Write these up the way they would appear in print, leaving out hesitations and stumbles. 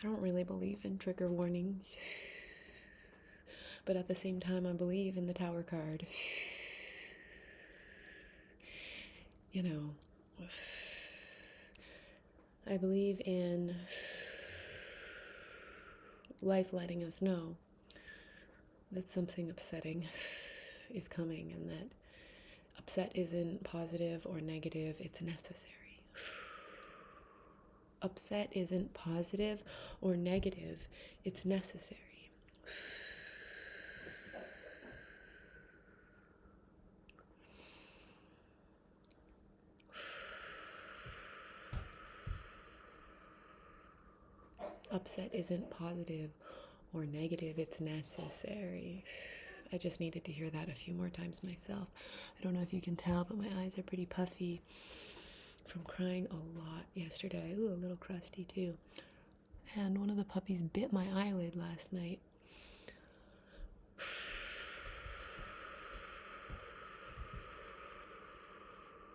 don't really believe in trigger warnings. But at the same time, I believe in the Tower card. You know, I believe in life letting us know that something upsetting is coming, and that upset isn't positive or negative, it's necessary. Upset isn't positive or negative, it's necessary. Upset isn't positive or negative, it's necessary. I just needed to hear that a few more times myself. I don't know if you can tell, but my eyes are pretty puffy from crying a lot yesterday. Ooh, a little crusty too. And one of the puppies bit my eyelid last night.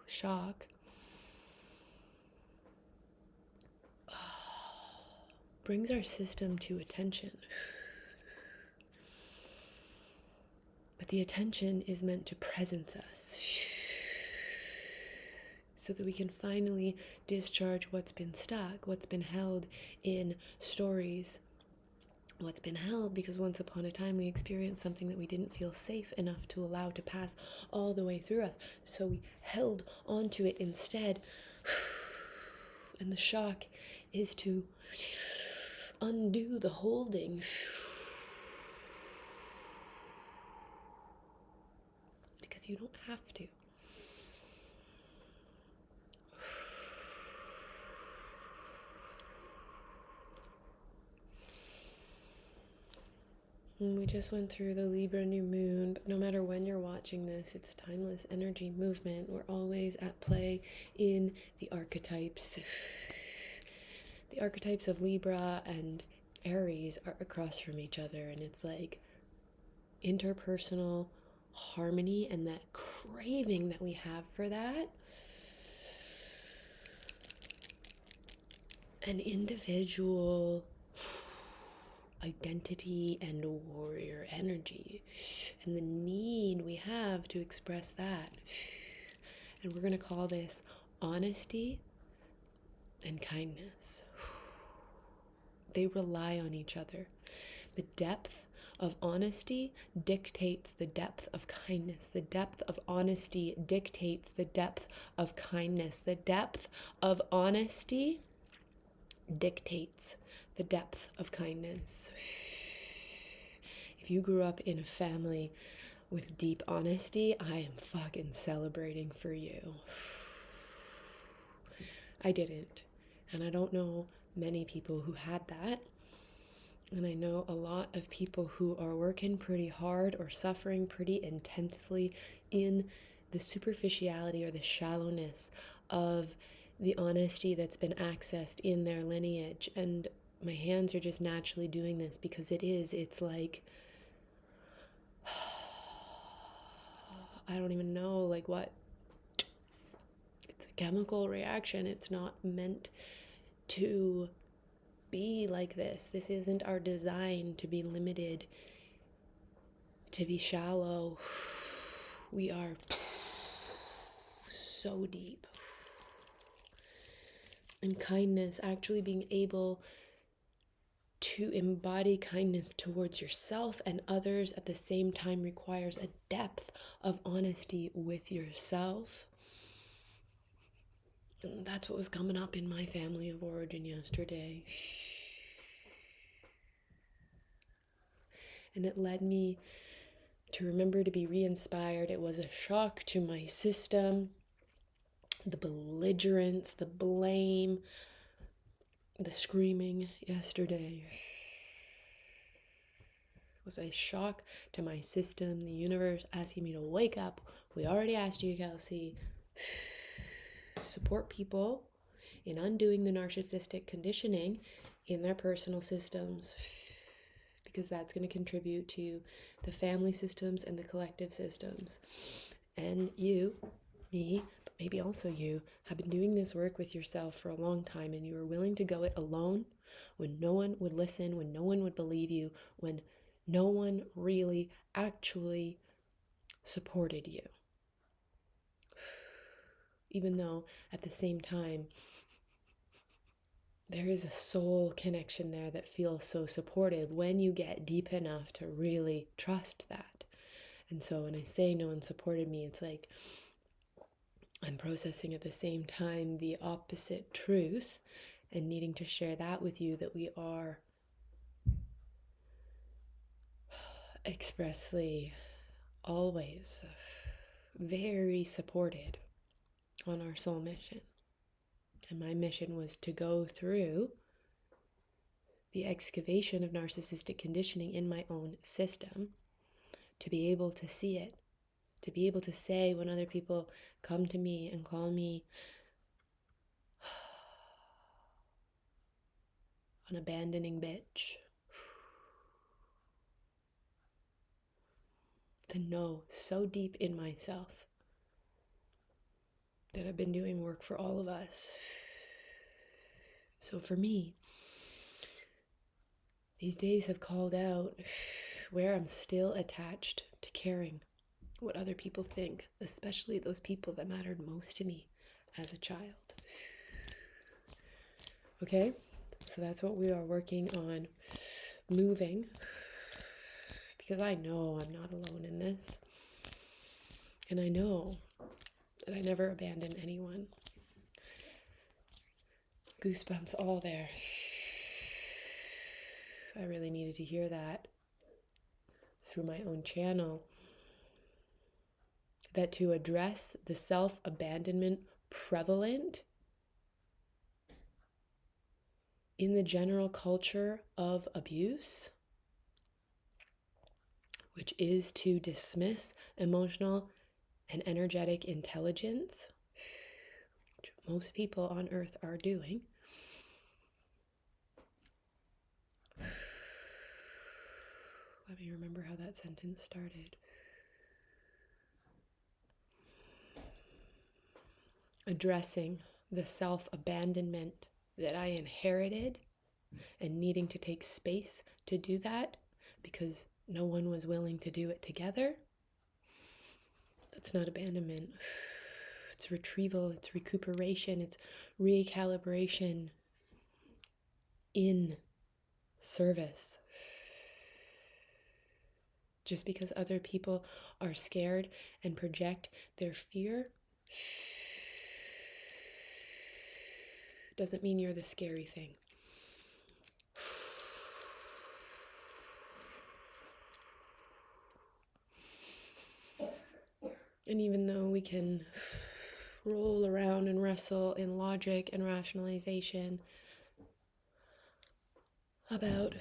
Shock. Brings our system to attention. But the attention is meant to presence us, so that we can finally discharge what's been stuck, what's been held in stories, what's been held because once upon a time we experienced something that we didn't feel safe enough to allow to pass all the way through us. So we held onto it instead. And the shock is to undo the holding. Because you don't have to. We just went through the Libra new moon, but no matter when you're watching this, it's timeless energy movement. We're always at play in the archetypes. The archetypes of Libra and Aries are across from each other, and it's like interpersonal harmony and that craving that we have for that. An individual identity and warrior energy, and the need we have to express that. And we're going to call this honesty and kindness. They rely on each other. The depth of honesty dictates the depth of kindness. The depth of honesty dictates the depth of kindness. The depth of honesty dictates the depth of kindness. If you grew up in a family with deep honesty, I am fucking celebrating for you. I didn't, and I don't know many people who had that. And I know a lot of people who are working pretty hard or suffering pretty intensely in the superficiality or the shallowness of the honesty that's been accessed in their lineage. And my hands are just naturally doing this because it's like, I don't even know like what. It's a chemical reaction. It's not meant to be like this. This isn't our design to be limited, to be shallow. We are so deep. And kindness, actually being able to embody kindness towards yourself and others at the same time, requires a depth of honesty with yourself. And that's what was coming up in my family of origin yesterday. And it led me to remember to be re-inspired. It was a shock to my system. The belligerence, the blame, the screaming yesterday was a shock to my system. The universe asking me to wake up. We already asked you, Kelsey. Support people in undoing the narcissistic conditioning in their personal systems, because that's going to contribute to the family systems and the collective systems. And you me, but maybe also you, have been doing this work with yourself for a long time, and you were willing to go it alone when no one would listen, when no one would believe you, when no one really actually supported you. Even though at the same time, there is a soul connection there that feels so supportive when you get deep enough to really trust that. And so when I say no one supported me, it's like I'm processing at the same time the opposite truth and needing to share that with you, that we are expressly always very supported on our soul mission. And my mission was to go through the excavation of narcissistic conditioning in my own system, to be able to see it, to be able to say when other people come to me and call me an abandoning bitch, to know so deep in myself that I've been doing work for all of us. So for me, these days have called out where I'm still attached to caring what other people think, especially those people that mattered most to me as a child. Okay, so that's what we are working on moving, because I know I'm not alone in this. And I know that I never abandon anyone. Goosebumps all there. I really needed to hear that through my own channel. That to address the self-abandonment prevalent in the general culture of abuse, which is to dismiss emotional and energetic intelligence, which most people on earth are doing. Let me remember how that sentence started. Addressing the self-abandonment that I inherited and needing to take space to do that because no one was willing to do it together. That's not abandonment. It's retrieval, it's recuperation, it's recalibration in service. Just because other people are scared and project their fear doesn't mean you're the scary thing. And even though we can roll around and wrestle in logic and rationalization about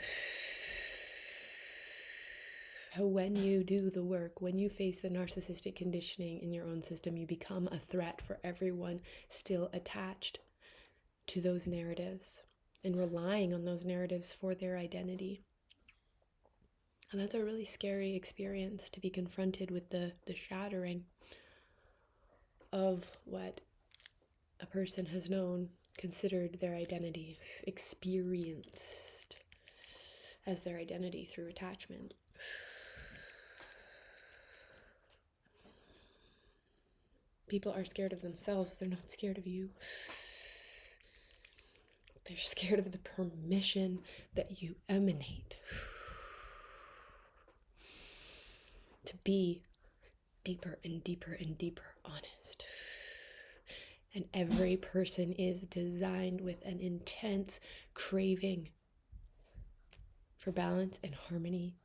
how when you do the work, when you face the narcissistic conditioning in your own system, you become a threat for everyone still attached to those narratives and relying on those narratives for their identity. And that's a really scary experience, to be confronted with the shattering of what a person has known, considered their identity, experienced as their identity through attachment. People are scared of themselves, they're not scared of you. They're scared of the permission that you emanate to be deeper and deeper and deeper honest. And every person is designed with an intense craving for balance and harmony,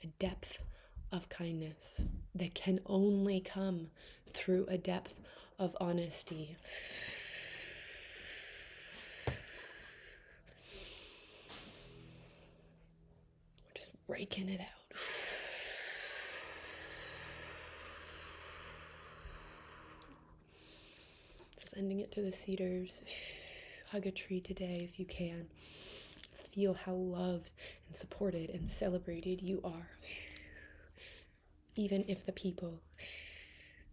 a depth of kindness that can only come through a depth of honesty. We're just raking it out. Sending it to the cedars. Hug a tree today if you can. Feel how loved and supported and celebrated you are. Even if the people,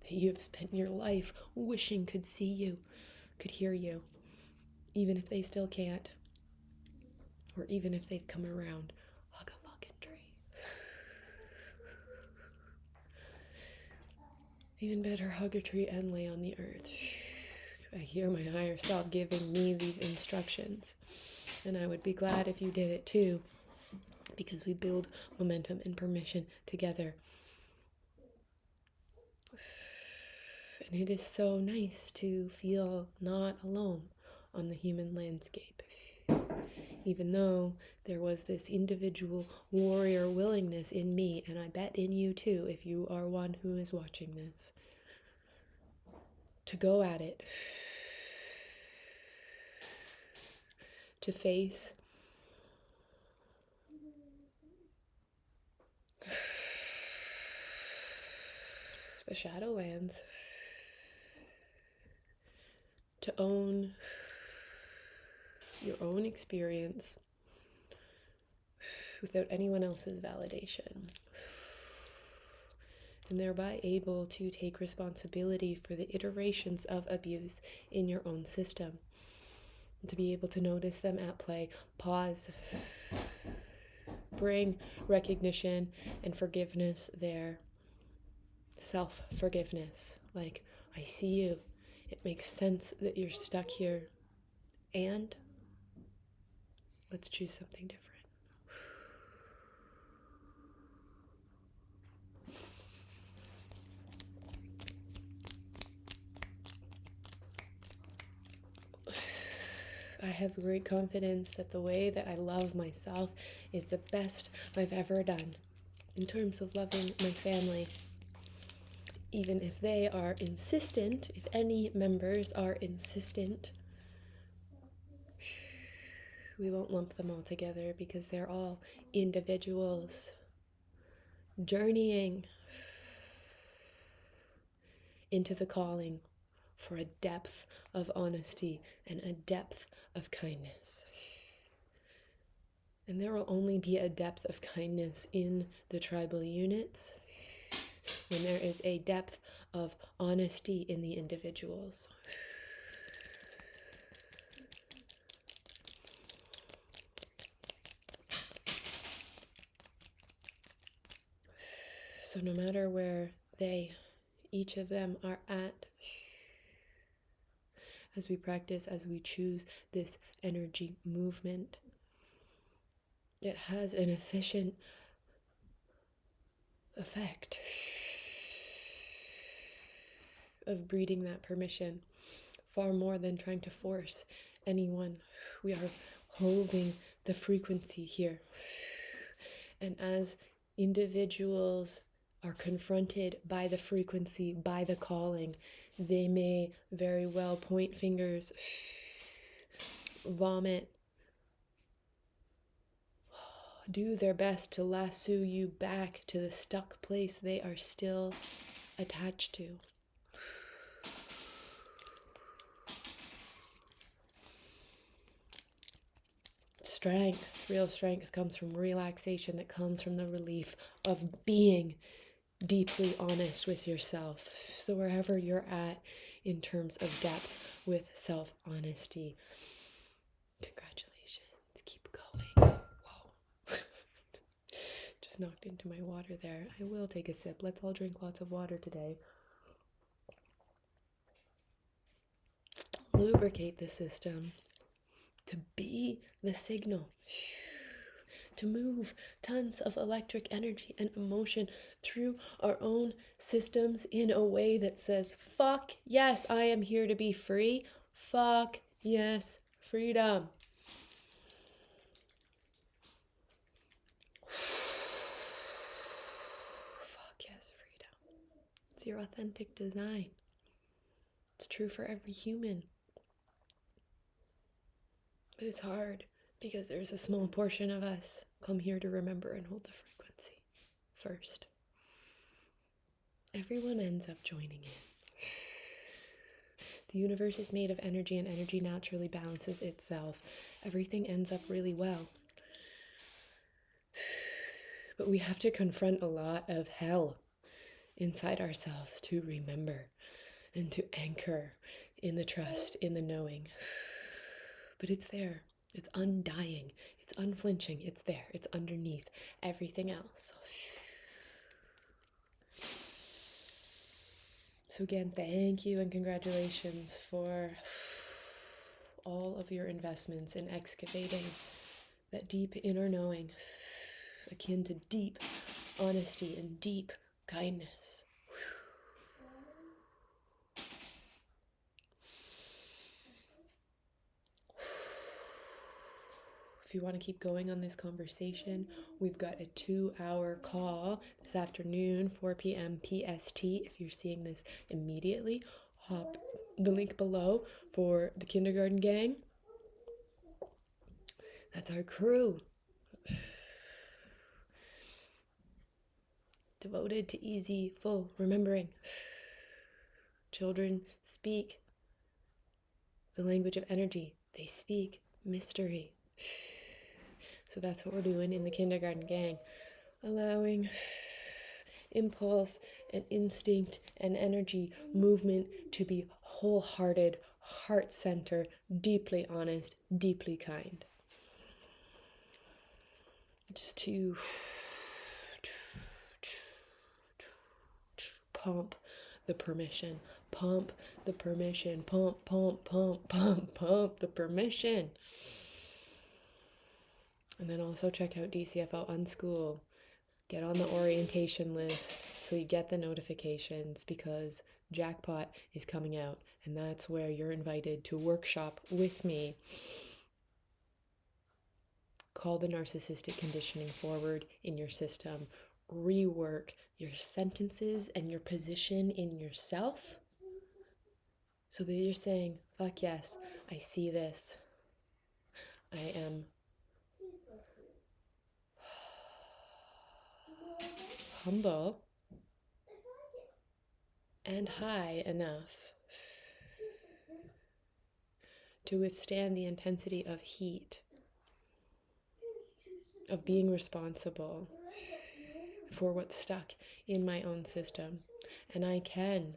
that you have spent your life wishing could see you, could hear you, even if they still can't, or even if they've come around. Hug a fucking tree. Even better, hug a tree and lay on the earth. I hear my higher self giving me these instructions, and I would be glad if you did it too, because we build momentum and permission together. And it is so nice to feel not alone on the human landscape. Even though there was this individual warrior willingness in me, and I bet in you too, if you are one who is watching this, to go at it, to face the Shadowlands, to own your own experience without anyone else's validation, and thereby able to take responsibility for the iterations of abuse in your own system, and to be able to notice them at play, pause, bring recognition and forgiveness there, self-forgiveness, like, I see you, it makes sense that you're stuck here, and let's choose something different. I have great confidence that the way that I love myself is the best I've ever done in terms of loving my family. Even if they are insistent, if any members are insistent, we won't lump them all together because they're all individuals journeying into the calling for a depth of honesty and a depth of kindness. And there will only be a depth of kindness in the tribal units when there is a depth of honesty in the individuals. So no matter where each of them are at, as we practice, as we choose this energy movement, it has an efficient effect of breeding that permission, far more than trying to force anyone. We are holding the frequency here. And as individuals are confronted by the frequency, by the calling, they may very well point fingers, vomit, do their best to lasso you back to the stuck place they are still attached to. Strength, real strength, comes from relaxation, that comes from the relief of being deeply honest with yourself. So wherever you're at in terms of depth with self-honesty, congratulations, keep going. Whoa. Just knocked into my water there. I will take a sip. Let's all drink lots of water today. Lubricate the system to be the signal, to move tons of electric energy and emotion through our own systems in a way that says, fuck yes, I am here to be free. Fuck yes, freedom. Fuck yes, freedom. It's your authentic design. It's true for every human. But it's hard because there's a small portion of us come here to remember and hold the frequency first. Everyone ends up joining in. The universe is made of energy, and energy naturally balances itself. Everything ends up really well. But we have to confront a lot of hell inside ourselves to remember and to anchor in the trust, in the knowing. But it's there. It's undying. It's unflinching. It's there. It's underneath everything else. So again, thank you and congratulations for all of your investments in excavating that deep inner knowing, akin to deep honesty and deep kindness. If you want to keep going on this conversation, we've got a 2-hour call this afternoon, 4 p.m. PST. If you're seeing this immediately, hop the link below for the kindergarten gang. That's our crew. Devoted to easy, full remembering. Children speak the language of energy. They speak mystery. So that's what we're doing in the kindergarten gang. Allowing impulse and instinct and energy movement to be wholehearted, heart-centered, deeply honest, deeply kind. Just to pump the permission. Pump the permission. Pump, pump, pump, pump, pump the permission. And then also check out DCFO Unschool. Get on the orientation list so you get the notifications, because Jackpot is coming out, and that's where you're invited to workshop with me. Call the narcissistic conditioning forward in your system. Rework your sentences and your position in yourself so that you're saying, fuck yes, I see this. I am humble and high enough to withstand the intensity of heat, of being responsible for what's stuck in my own system. And I can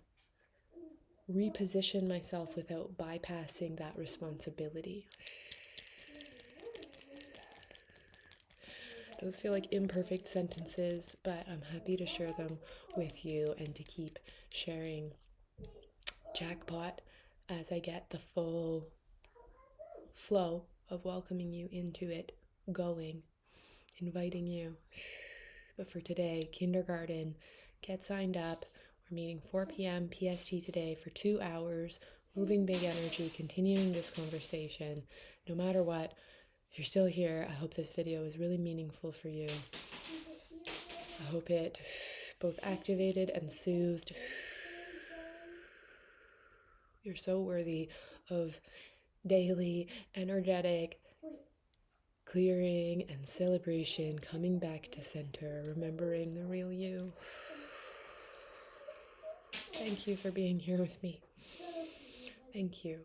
reposition myself without bypassing that responsibility. Those feel like imperfect sentences, but I'm happy to share them with you and to keep sharing Jackpot as I get the full flow of welcoming you into it going, inviting you. But for today, kindergarten, get signed up. We're meeting 4 p.m. PST today for 2 hours, moving big energy, continuing this conversation. No matter what, if you're still here, I hope this video is really meaningful for you. I hope it both activated and soothed. You're so worthy of daily, energetic clearing and celebration, coming back to center, remembering the real you. Thank you for being here with me. Thank you.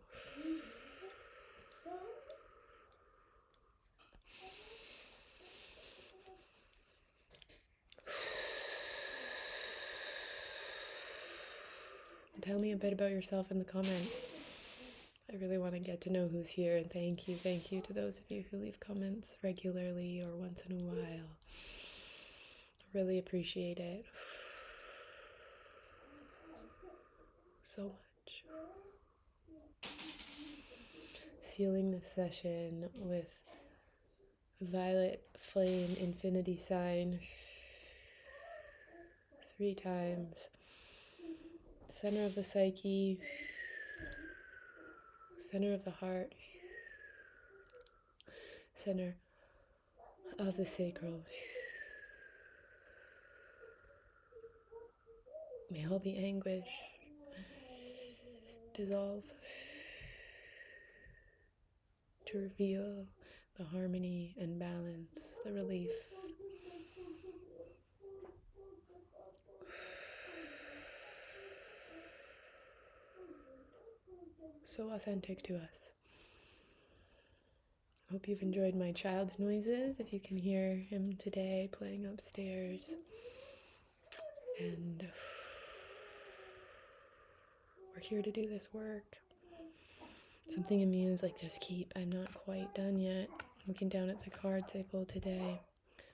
Tell me a bit about yourself in the comments. I really want to get to know who's here, and thank you to those of you who leave comments regularly or once in a while. Really appreciate it so much. Sealing this session with violet flame infinity sign 3 times. Center of the psyche, center of the heart, center of the sacral. May all the anguish dissolve to reveal the harmony and balance, the relief. So authentic to us. Hope you've enjoyed my child's noises, if you can hear him today playing upstairs. And We're here to do this work. Something in me is like, just keep. I'm not quite done yet. Looking down at the cards I pulled today.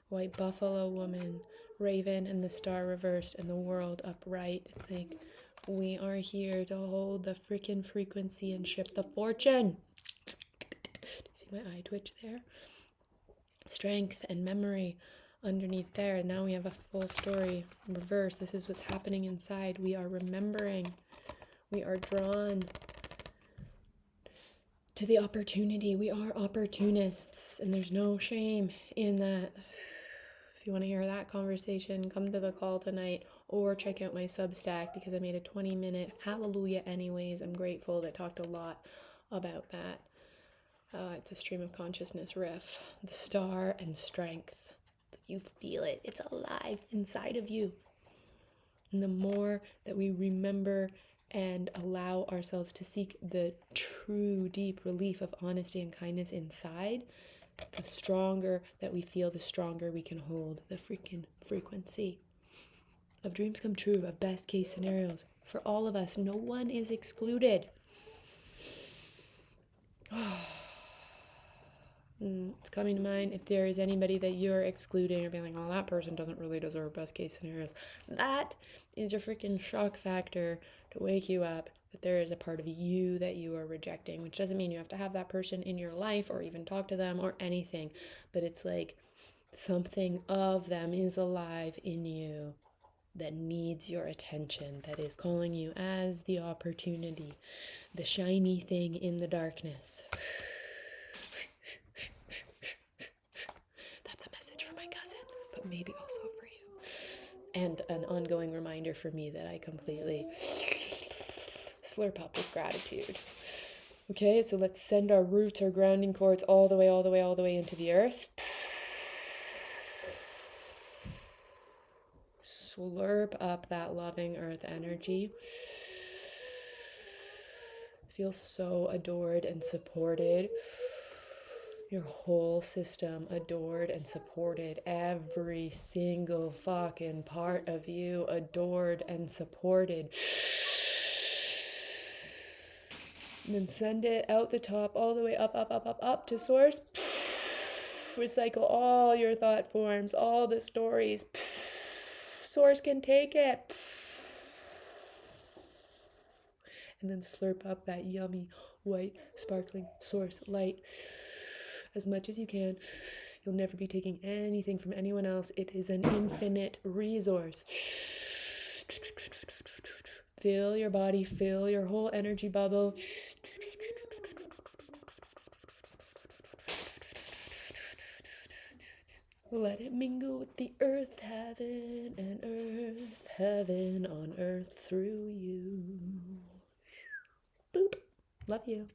White buffalo woman, raven, and the star reversed, and the world upright. It's like, we are here to hold the freaking frequency and shift the fortune. Do you see my eye twitch there? Strength and memory underneath there. And now we have a full story reverse. This is what's happening inside. We are remembering. We are drawn to the opportunity. We are opportunists, and there's no shame in that. If you want to hear that conversation, come to the call tonight or check out my Substack, because I made a 20-minute hallelujah anyways. I'm grateful that talked a lot about that. It's a stream of consciousness riff. The star and strength. You feel it. It's alive inside of you. And the more that we remember and allow ourselves to seek the true deep relief of honesty and kindness inside, the stronger that we feel, the stronger we can hold the freaking frequency of dreams come true, of best case scenarios for all of us. No one is excluded. It's coming to mind, if there is anybody that you're excluding or being like, oh, that person doesn't really deserve best case scenarios, that is your freaking shock factor to wake you up that there is a part of you that you are rejecting, which doesn't mean you have to have that person in your life or even talk to them or anything, but it's like something of them is alive in you that needs your attention, that is calling you as the opportunity, the shiny thing in the darkness. That's a message for my cousin, but maybe also for you. And an ongoing reminder for me that I completely slurp up with gratitude. Okay, so let's send our roots, our grounding cords all the way into the earth. Slurp up that loving earth energy. Feel so adored and supported. Your whole system adored and supported. Every single fucking part of you adored and supported. And then send it out the top, all the way up to source. Recycle all your thought forms, all the stories. Source can take it. And then slurp up that yummy, white, sparkling source light as much as you can. You'll never be taking anything from anyone else. It is an infinite resource. Fill your body, fill your whole energy bubble. Let it mingle with the earth, heaven, and earth, heaven on earth through you. Boop. Love you.